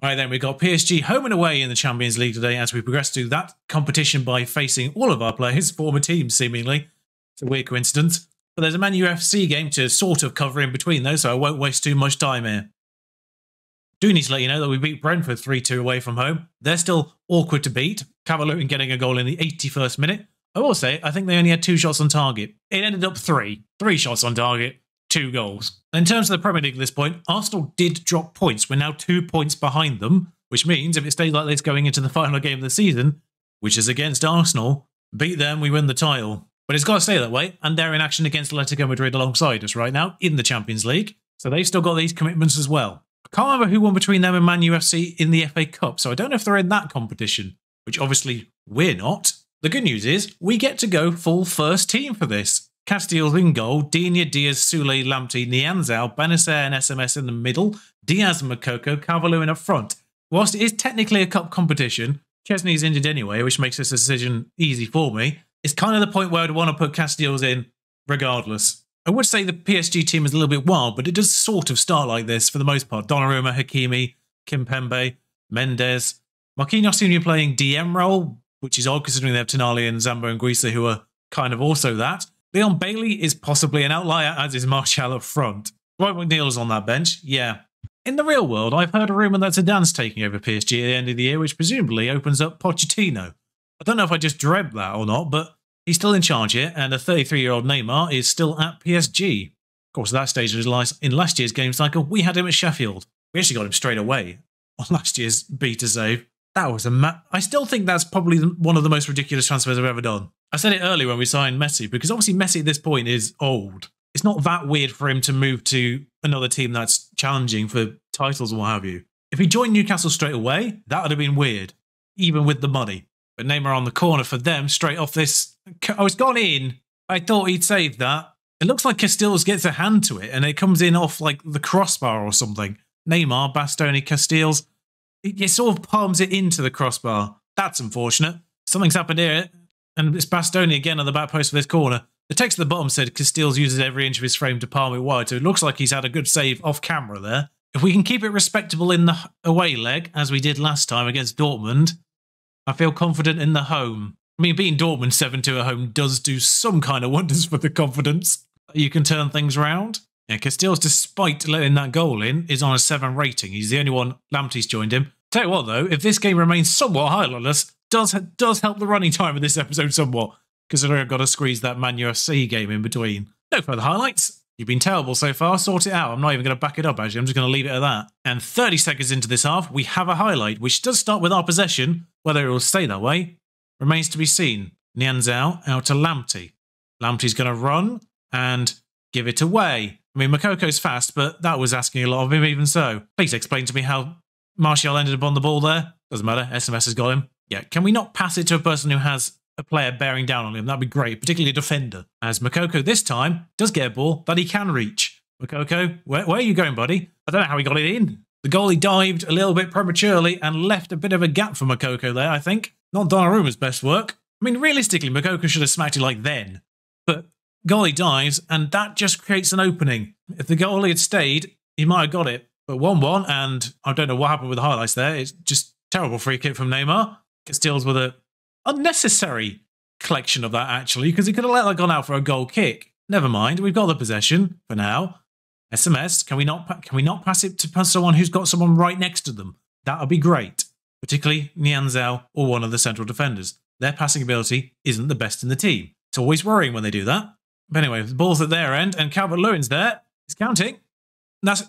Right then, we've got PSG home and away in the Champions League today as we progress through that competition by facing all of our players, former teams seemingly. It's a weird coincidence. But there's a Man UFC game to sort of cover in between those, so I won't waste too much time here. Do need to let you know that we beat Brentford 3-2 away from home. They're still awkward to beat. Calvert-Lewin getting a goal in the 81st minute. I will say, I think they only had 2 shots on target. It ended up 3. 3 shots on target, 2 goals. In terms of the Premier League at this point, Arsenal did drop points. We're now 2 points behind them, which means if it stays like this going into the final game of the season, which is against Arsenal, beat them, we win the title. But it's got to stay that way, and they're in action against Atletico Madrid alongside us right now in the Champions League. So they've still got these commitments as well. I can't remember who won between them and Man UFC in the FA Cup, so I don't know if they're in that competition, which obviously we're not. The good news is we get to go full first team for this. Casteels in goal, Digne, Diaz, Soule, Lamptey, Nianzao, Benacer and SMS in the middle, Diaz and Moukoko, Calvert-Lewin up front. Whilst it is technically a cup competition, Chesney's injured anyway, which makes this decision easy for me. It's kind of the point where I'd want to put Casteels in regardless. I would say the PSG team is a little bit wild, but it does sort of start like this for the most part. Donnarumma, Hakimi, Kimpembe, Mendes. Marquinhos seem to be playing DM role, which is odd considering they have Tonali and Zambo and Guisa, who are kind of also that. Leon Bailey is possibly an outlier, as is Martial up front. Dwight McNeil is on that bench, yeah. In the real world, I've heard a rumour that Zidane's taking over PSG at the end of the year, which presumably opens up Pochettino. I don't know if I just dreamt that or not, but he's still in charge here, and a 33-year-old Neymar is still at PSG. Of course, at that stage of his life, in last year's game cycle, we had him at Sheffield. We actually got him straight away on last year's beta save. That was I still think that's probably one of the most ridiculous transfers I've ever done. I said it earlier when we signed Messi, because obviously Messi at this point is old. It's not that weird for him to move to another team that's challenging for titles or what have you. If he joined Newcastle straight away, that would have been weird, even with the money. But Neymar on the corner for them, straight off this. Oh, it's gone in. I thought he'd saved that. It looks like Casteels gets a hand to it, and it comes in off like the crossbar or something. Neymar, Bastoni, Casteels. It sort of palms it into the crossbar. That's unfortunate. Something's happened here, and it's Bastoni again on the back post for this corner. The text at the bottom said Casteels uses every inch of his frame to palm it wide, so it looks like he's had a good save off camera there. If we can keep it respectable in the away leg, as we did last time against Dortmund, I feel confident in the home. I mean, beating Dortmund 7-2 at home does do some kind of wonders for the confidence. You can turn things around. Yeah, Casteels, despite letting that goal in, is on a 7 rating. He's the only one. Lamptey's joined him. Tell you what, though, if this game remains somewhat highlightless, does help the running time of this episode somewhat, considering I've got to squeeze that Man UFC game in between. No further highlights. You've been terrible so far. Sort it out. I'm not even going to back it up, actually. I'm just going to leave it at that. And 30 seconds into this half, we have a highlight, which does start with our possession. Whether it will stay that way remains to be seen. Nianzao out to Lamptey. Lamptey's going to run and give it away. I mean, Mokoko's fast, but that was asking a lot of him even so. Please explain to me how Martial ended up on the ball there. Doesn't matter. SMS has got him. Yeah, can we not pass it to a person who has a player bearing down on him? That'd be great, particularly a defender. As Moukoko this time does get a ball that he can reach. Moukoko, where are you going, buddy? I don't know how he got it in. The goalie dived a little bit prematurely and left a bit of a gap for Moukoko there, I think. Not Donnarumma's best work. I mean, realistically, Moukoko should have smacked it like then. But goalie dives, and that just creates an opening. If the goalie had stayed, he might have got it. But 1-1, and I don't know what happened with the highlights there. It's just terrible free kick from Neymar. Casteels with a unnecessary collection of that, actually, because he could have let that gone out for a goal kick. Never mind, we've got the possession for now. SMS, can we not pass it to someone who's got someone right next to them? That would be great, particularly Nianzao or one of the central defenders. Their passing ability isn't the best in the team. It's always worrying when they do that. But anyway, the ball's at their end, and Calvert-Lewin's there. He's counting. That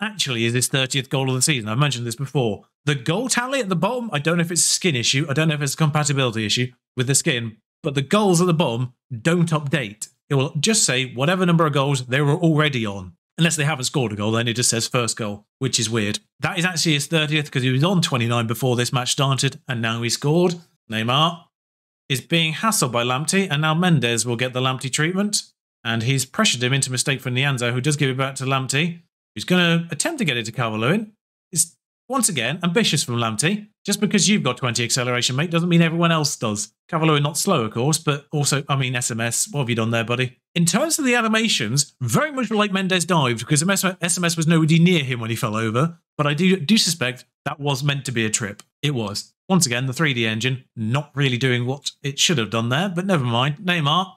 actually is his 30th goal of the season. I've mentioned this before. The goal tally at the bottom, I don't know if it's a skin issue. I don't know if it's a compatibility issue with the skin. But the goals at the bottom don't update. It will just say whatever number of goals they were already on. Unless they haven't scored a goal, then it just says first goal, which is weird. That is actually his 30th because he was on 29 before this match started, and now he scored. Neymar is being hassled by Lamptey, and now Mendes will get the Lamptey treatment. And he's pressured him into mistake for Nianzao, who does give it back to Lamptey, who's going to attempt to get it to Calvert-Lewin. It's, once again, ambitious from Lamptey. Just because you've got 20 acceleration, mate, doesn't mean everyone else does. Calvert-Lewin not slow, of course, but also, I mean, SMS, what have you done there, buddy? In terms of the animations, very much like Mendes dived, because SMS was nobody near him when he fell over, but I do suspect that was meant to be a trip. It was. Once again, the 3D engine not really doing what it should have done there, but never mind. Neymar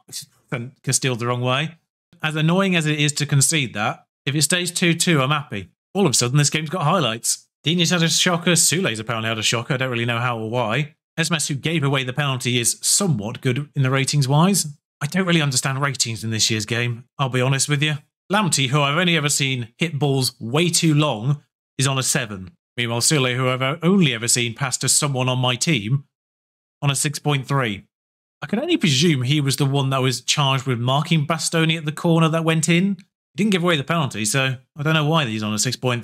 Castile's the wrong way. As annoying as it is to concede that, if it stays 2-2, I'm happy. All of a sudden, this game's got highlights. Dini's had a shocker, Sule's apparently had a shocker, I don't really know how or why. SMS, who gave away the penalty, is somewhat good in the ratings-wise. I don't really understand ratings in this year's game, I'll be honest with you. Lamptey, who I've only ever seen hit balls way too long, is on a 7. Meanwhile, Sule, who I've only ever seen pass to someone on my team, on a 6.3. I can only presume he was the one that was charged with marking Bastoni at the corner that went in. He didn't give away the penalty, so I don't know why he's on a 6.3.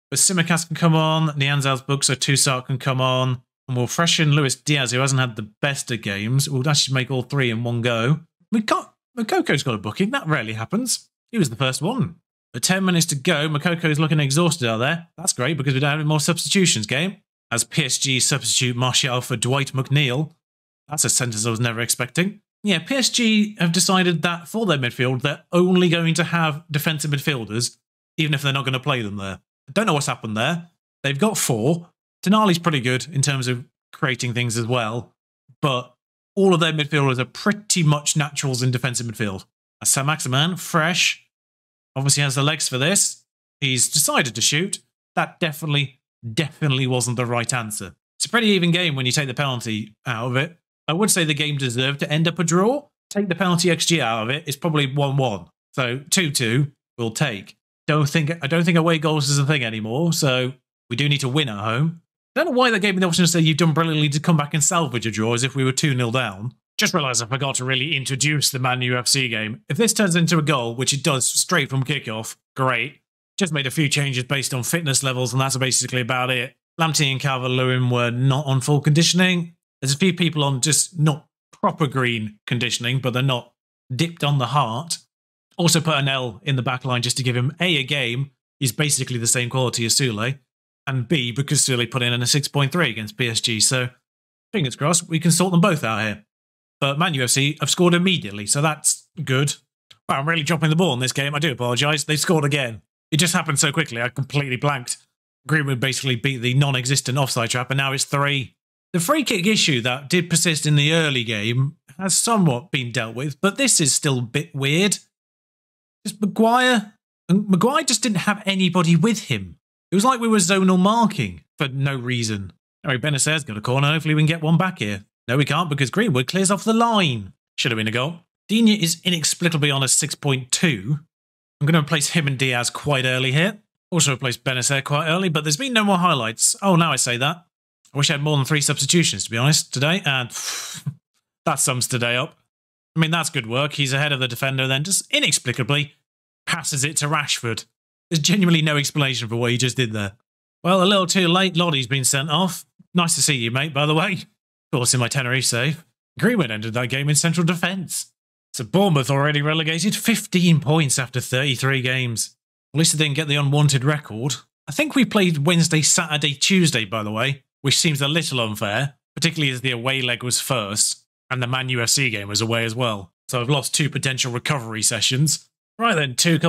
But Simicast can come on, Nianzau's book, so Toussaint can come on. And we'll freshen Luis Diaz, who hasn't had the best of games. We'll actually make all 3 in one go. Mokoko's got a booking. That rarely happens. He was the first one. But 10 minutes to go. Mokoko's looking exhausted out there. That's great because we don't have any more substitutions game. As PSG substitute Martial for Dwight McNeil. That's a sentence I was never expecting. Yeah, PSG have decided that for their midfield, they're only going to have defensive midfielders, even if they're not going to play them there. I don't know what's happened there. They've got 4. Tonali's pretty good in terms of creating things as well, but all of their midfielders are pretty much naturals in defensive midfield. Saint-Maximin, fresh, obviously has the legs for this. He's decided to shoot. That definitely wasn't the right answer. It's a pretty even game when you take the penalty out of it. I would say the game deserved to end up a draw. Take the penalty XG out of it, it's probably 1-1. So 2-2 we'll take. I don't think away goals is a thing anymore, so we do need to win at home. I don't know why they gave me the option to say you've done brilliantly to come back and salvage a draw as if we were 2-0 down. Just realised I forgot to really introduce the Man UFC game. If this turns into a goal, which it does straight from kickoff, great. Just made a few changes based on fitness levels, and that's basically about it. Lamptey and Calvert-Lewin were not on full conditioning. There's a few people on just not proper green conditioning, but they're not dipped on the heart. Also put an L in the back line just to give him a game. He's basically the same quality as Sule. And B, because Sule put in a 6.3 against PSG. So, fingers crossed, we can sort them both out here. But Man UFC have scored immediately, so that's good. Wow, I'm really dropping the ball in this game. I do apologise. They've scored again. It just happened so quickly, I completely blanked. Greenwood basically beat the non-existent offside trap, and now it's 3. The free kick issue that did persist in the early game has somewhat been dealt with, but this is still a bit weird. Just Maguire just didn't have anybody with him. It was like we were zonal marking for no reason. All right, Benacer's got a corner. Hopefully we can get one back here. No, we can't because Greenwood clears off the line. Should have been a goal. Digne is inexplicably on a 6.2. I'm going to replace him and Diaz quite early here. Also replace Benacer quite early, but there's been no more highlights. Oh, now I say that. I wish I had more than 3 substitutions, to be honest, today. And that sums today up. I mean, that's good work. He's ahead of the defender, then just inexplicably passes it to Rashford. There's genuinely no explanation for what he just did there. Well, a little too late. Lottie's been sent off. Nice to see you, mate, by the way. Forcing my Tenerife save. Greenwood ended that game in central defence. So Bournemouth already relegated 15 points after 33 games. At least they didn't get the unwanted record. I think we played Wednesday, Saturday, Tuesday, by the way, which seems a little unfair, particularly as the away leg was first, and the Man UFC game was away as well. So I've lost 2 potential recovery sessions. Right then, 2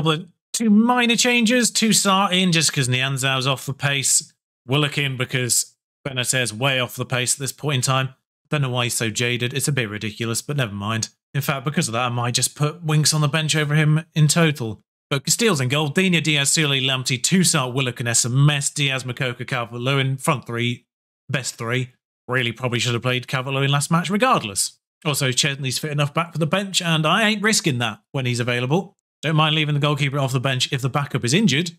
minor changes. Toussaint in just because Nianzau's off the pace. Willock in because Benacer's way off the pace at this point in time. Don't know why he's so jaded. It's a bit ridiculous, but never mind. In fact, because of that, I might just put Winks on the bench over him in total. But Castile's in goal. Digne, Diaz, Sule, Lamptey, Toussaint, Willock and SMS. Diaz, Moukoko, Calvert-Lewin. Front 3. Best 3. Really probably should have played Calvert-Lewin last match regardless. Also, Chesney's fit enough back for the bench, and I ain't risking that when he's available. Don't mind leaving the goalkeeper off the bench if the backup is injured,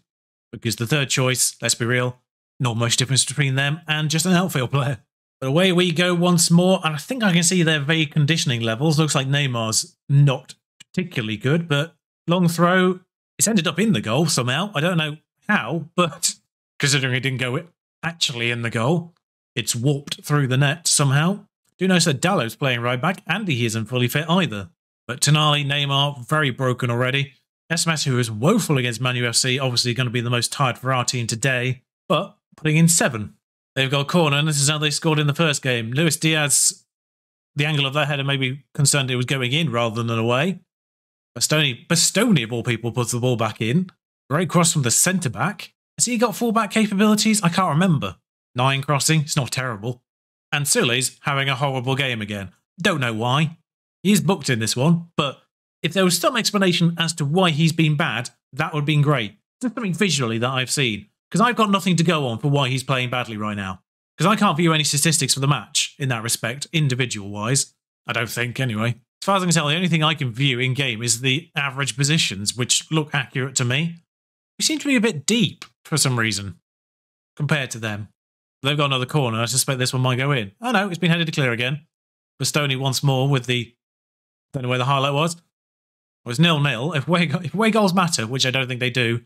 because the third choice, let's be real, not much difference between them and just an outfield player. But away we go once more, and I think I can see their vague conditioning levels. Looks like Neymar's not particularly good, but long throw. It's ended up in the goal somehow. I don't know how, but considering it didn't go actually in the goal, it's warped through the net somehow. Do notice that Dallow's playing right back, and he isn't fully fit either. But Tonali, Neymar, very broken already. SMS, who is woeful against Man UFC, obviously going to be the most tired for our team today, but putting in 7. They've got a corner, and this is how they scored in the first game. Luis Diaz, the angle of that header made me concerned it was going in rather than away. Bastoni of all people puts the ball back in. Great cross from the centre-back. Has he got full-back capabilities? I can't remember. 9 crossing, it's not terrible. And Sule's having a horrible game again. Don't know why. He's booked in this one, but if there was some explanation as to why he's been bad, that would have been great. Just something visually that I've seen. Because I've got nothing to go on for why he's playing badly right now. Because I can't view any statistics for the match in that respect, individual-wise. I don't think, anyway. As far as I can tell, the only thing I can view in-game is the average positions, which look accurate to me. We seem to be a bit deep, for some reason, compared to them. They've got another corner. I suspect this one might go in. Oh no, it's been headed to clear again. Bastoni once more with the... don't know where the highlight was. It was 0-0. If away goals matter, which I don't think they do.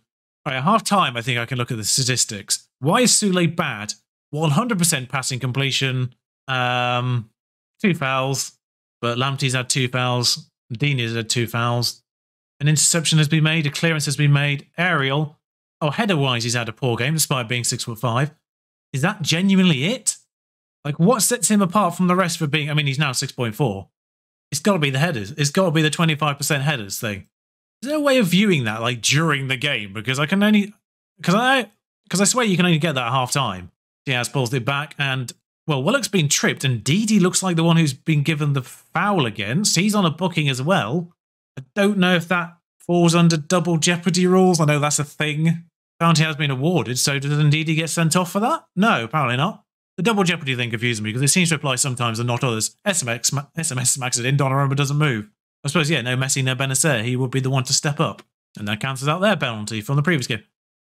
All right, at half-time, I think I can look at the statistics. Why is Sule bad? 100% passing completion. 2 fouls. But Lamptey's had 2 fouls. Dini's had 2 fouls. An interception has been made. A clearance has been made. Aerial. Oh, header-wise, he's had a poor game, despite being 6'5". Is that genuinely it? Like, what sets him apart from the rest for being... I mean, he's now 6.4. It's got to be the headers. It's got to be the 25% headers thing. Is there a way of viewing that, like, during the game? Because I can only... Because I swear you can only get that at half-time. Diaz pulls it back, and... Well, Willock's been tripped, and Didi looks like the one who's been given the foul against. He's on a booking as well. I don't know if that falls under double jeopardy rules. I know that's a thing. Penalty has been awarded, so does Didi get sent off for that? No, apparently not. The double jeopardy thing confuses me, because it seems to apply sometimes and not others. SMS smacks it in, Donnarumma doesn't move. I suppose, yeah, no Messi, no Benacer. He would be the one to step up. And that cancels out their penalty from the previous game.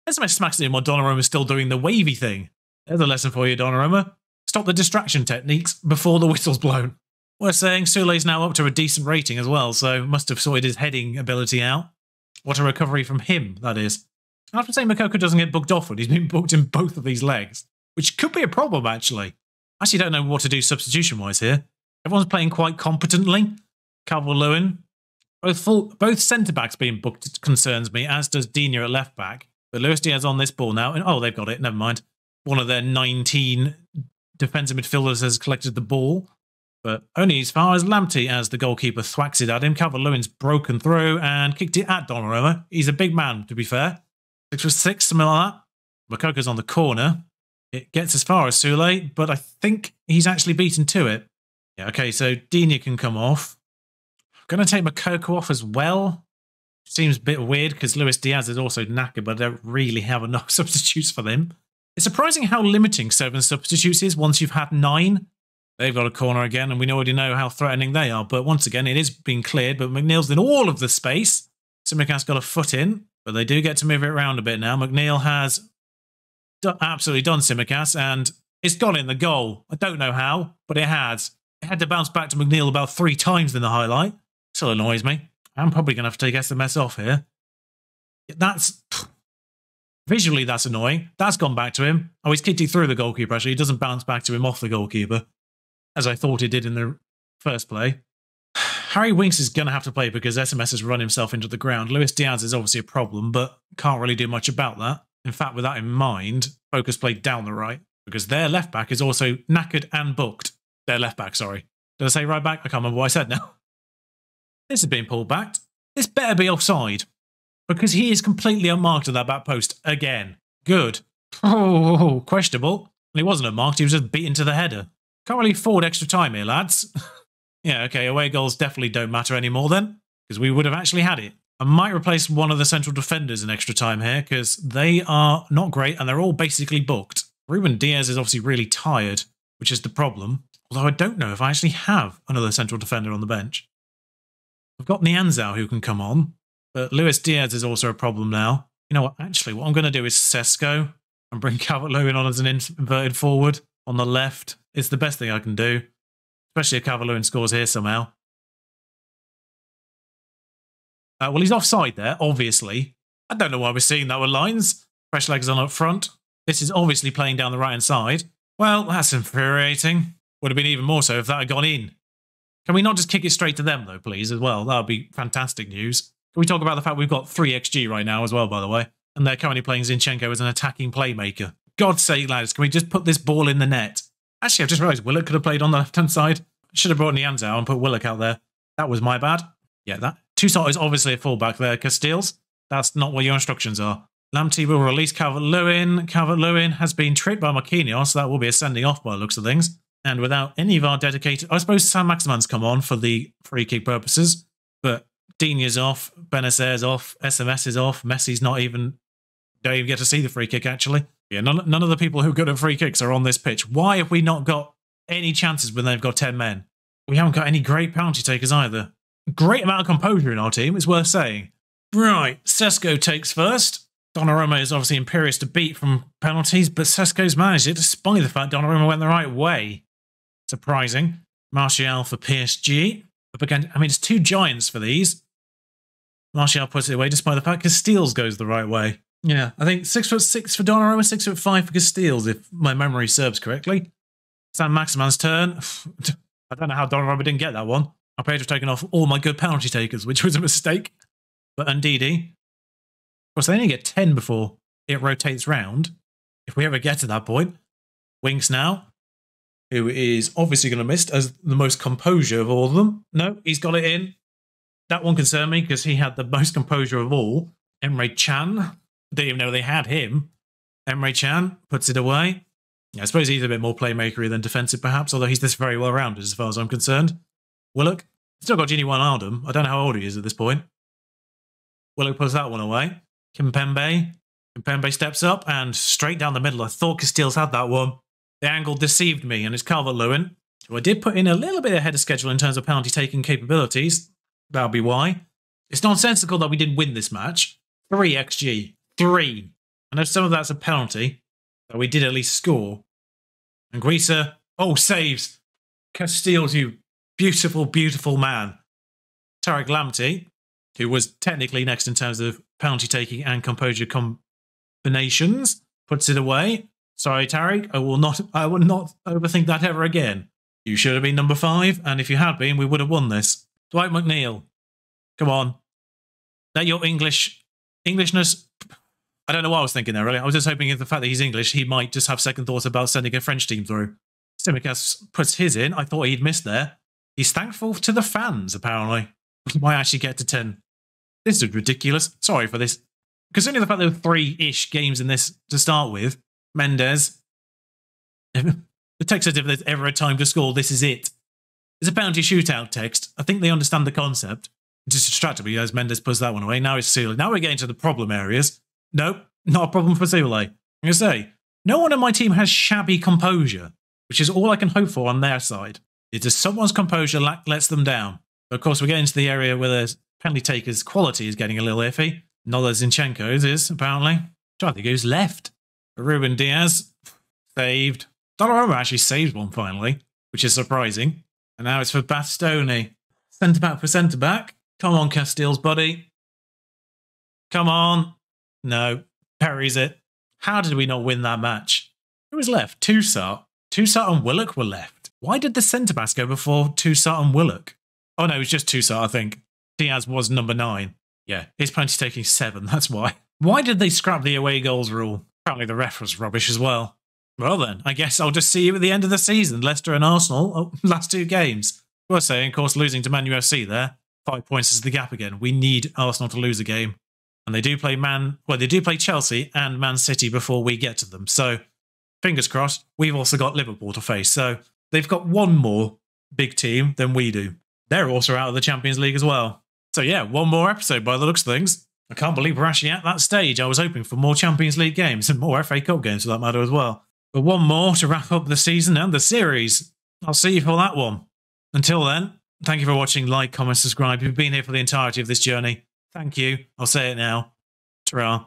SMS smacks it in while Donnarumma's still doing the wavy thing. There's a lesson for you, Donnarumma. Stop the distraction techniques before the whistle's blown. Worth saying, Sule's now up to a decent rating as well, so must have sorted his heading ability out. What a recovery from him, that is. I have to say, Moukoko doesn't get booked often. He's been booked in both of these legs, which could be a problem, actually. I actually don't know what to do substitution-wise here. Everyone's playing quite competently. Calvert-Lewin. Both centre-backs being booked concerns me, as does Digne at left-back. But Luis Diaz on this ball now. And, oh, they've got it. Never mind. One of their 19 defensive midfielders has collected the ball. But only as far as Lamptey, as the goalkeeper thwacks it at him. Calvert-Lewin's broken through and kicked it at Donnarumma. He's a big man, to be fair. 6'6", something like that. Moukoko's on the corner. It gets as far as Sule, but I think he's actually beaten to it. Yeah, okay, so Digne can come off. I'm going to take Moukoko off as well. Seems a bit weird because Luis Diaz is also knackered, but I don't really have enough substitutes for them. It's surprising how limiting 7 substitutes is once you've had 9. They've got a corner again, and we already know how threatening they are. But once again, it is being cleared, but McNeil's in all of the space. Simicast's got a foot in, but they do get to move it around a bit now. McNeil has absolutely done Simicast, and it's gone in the goal. I don't know how, but it has. It had to bounce back to McNeil about 3 times in the highlight. Still annoys me. I'm probably going to have to take SMS off here. That's... Visually, that's annoying. That's gone back to him. Oh, he's kicked it through the goalkeeper, actually. He doesn't bounce back to him off the goalkeeper, as I thought it did in the first play. Harry Winks is going to have to play because SMS has run himself into the ground. Luis Diaz is obviously a problem, but can't really do much about that. In fact, with that in mind, Focus played down the right because their left-back is also knackered and booked. Their left-back, sorry. Did I say right-back? I can't remember what I said now. This is being pulled back. This better be offside because he is completely unmarked at that back post again. Good. Oh, questionable. Well, he wasn't unmarked. He was just beaten to the header. Can't really afford extra time here, lads. Yeah, okay, away goals definitely don't matter anymore then, because we would have actually had it. I might replace one of the central defenders in extra time here, because they are not great, and they're all basically booked. Ruben Diaz is obviously really tired, which is the problem. Although I don't know if I actually have another central defender on the bench. I've got Nianzao who can come on, but Luis Diaz is also a problem now. You know what, actually, what I'm going to do is Sesko and bring Calvert-Lewin on as an inverted forward on the left. It's the best thing I can do. Especially if Calvert-Lewin scores here somehow. Well, he's offside there, obviously. I don't know why we're seeing that with lines. Fresh legs on up front. This is obviously playing down the right-hand side. Well, that's infuriating. Would have been even more so if that had gone in. Can we not just kick it straight to them, though, please, as well? That would be fantastic news. Can we talk about the fact we've got 3 XG right now as well, by the way? And they're currently playing Zinchenko as an attacking playmaker. God's sake, lads, can we just put this ball in the net? Actually, I've just realised Willock could have played on the left-hand side. Should have brought Nianzao and put Willock out there. That was my bad. Yeah, that Toussaint is obviously a fullback there. Casteels, that's not what your instructions are. Lamptey will release Calvert-Lewin. Calvert-Lewin has been tricked by Marquinhos, so that will be a sending off by the looks of things. And without any of our dedicated... I suppose Saint-Maximin's come on for the free kick purposes, but Digne's off, Benazir's off, SMS is off, Messi's not even... Don't even get to see the free kick, actually. Yeah, none of the people who are good at free kicks are on this pitch. Why have we not got any chances when they've got 10 men? We haven't got any great penalty takers either. Great amount of composure in our team, it's worth saying. Right, Sesko takes first. Donnarumma is obviously imperious to beat from penalties, but Sesko's managed it despite the fact Donnarumma went the right way. Surprising. Martial for PSG. Up against, I mean, it's two giants for these. Martial puts it away despite the fact Casteels goes the right way. Yeah, I think 6'6" for Donnarumma, 6'5" for Casteels, if my memory serves correctly. Saint-Maximin's turn. I don't know how Donnarumma didn't get that one. I appear to have taken off all my good penalty takers, which was a mistake. But Ndidi. Of course, they only get 10 before it rotates round. If we ever get to that point. Winks now, who is obviously going to miss as the most composure of all of them. No, he's got it in. That one concerned me because he had the most composure of all. Emre Can. Didn't even know they had him. Emre Can puts it away. I suppose he's a bit more playmakery than defensive, perhaps, although he's this very well-rounded as far as I'm concerned. Willock. Still got Gini Wijnaldum. I don't know how old he is at this point. Willock puts that one away. Kimpembe. Kimpembe steps up and straight down the middle. I thought Casteels had that one. The angle deceived me, and it's Calvert-Lewin, who I did put in a little bit ahead of schedule in terms of penalty-taking capabilities. That'll be why. It's nonsensical that we didn't win this match. 3 XG. 3. I know some of that's a penalty, but we did at least score. And Guisa, oh, saves. Casteels, you beautiful, beautiful man. Tarek Lamptey, who was technically next in terms of penalty taking and composure combinations, puts it away. Sorry, Tarek, I will not overthink that ever again. You should have been number 5, and if you had been, we would have won this. Dwight McNeil, come on. That your Englishness. I don't know what I was thinking there, really. I was just hoping if the fact that he's English, he might just have second thoughts about sending a French team through. Simicas puts his in. I thought he'd missed there. He's thankful to the fans, apparently. We might actually get to 10. This is ridiculous. Sorry for this. Considering the fact there were 3-ish games in this to start with, Mendes. The text says if there's ever a time to score, this is it. It's a penalty shootout text. I think they understand the concept. It just distracted me as Mendes puts that one away. Now it's Sule. Now we're getting to the problem areas. Nope, not a problem for Sule. I'm going to say, no one on my team has shabby composure, which is all I can hope for on their side. It's just someone's composure lets them down. But of course, we're getting to the area where the penalty taker's quality is getting a little iffy. Not that Zinchenko's is, apparently. I think who's left. Ruben Diaz, saved. Donnarumma actually saved one finally, which is surprising. And now it's for Bastoni. Centre-back for centre-back. Come on, Casteels, buddy. Come on. No, Perry's it. How did we not win that match? Who was left? Toussaint. Toussaint and Willock were left. Why did the centre-backs go before Toussaint and Willock? Oh no, it was just Toussaint, I think. Diaz was number 9. Yeah, his penalty taking 7, that's why. Why did they scrap the away goals rule? Apparently the ref was rubbish as well. Well then, I guess I'll just see you at the end of the season. Leicester and Arsenal, last 2 games. Worth saying, of course, losing to Man UFC there. 5 points is the gap again. We need Arsenal to lose a game. And they do play Chelsea and Man City before we get to them. So, fingers crossed, we've also got Liverpool to face. So, they've got one more big team than we do. They're also out of the Champions League as well. So yeah, one more episode by the looks of things. I can't believe we're actually at that stage. I was hoping for more Champions League games and more FA Cup games for that matter as well. But one more to wrap up the season and the series. I'll see you for that one. Until then, thank you for watching. Like, comment, subscribe. You've been here for the entirety of this journey. Thank you. I'll say it now. Ta-ra.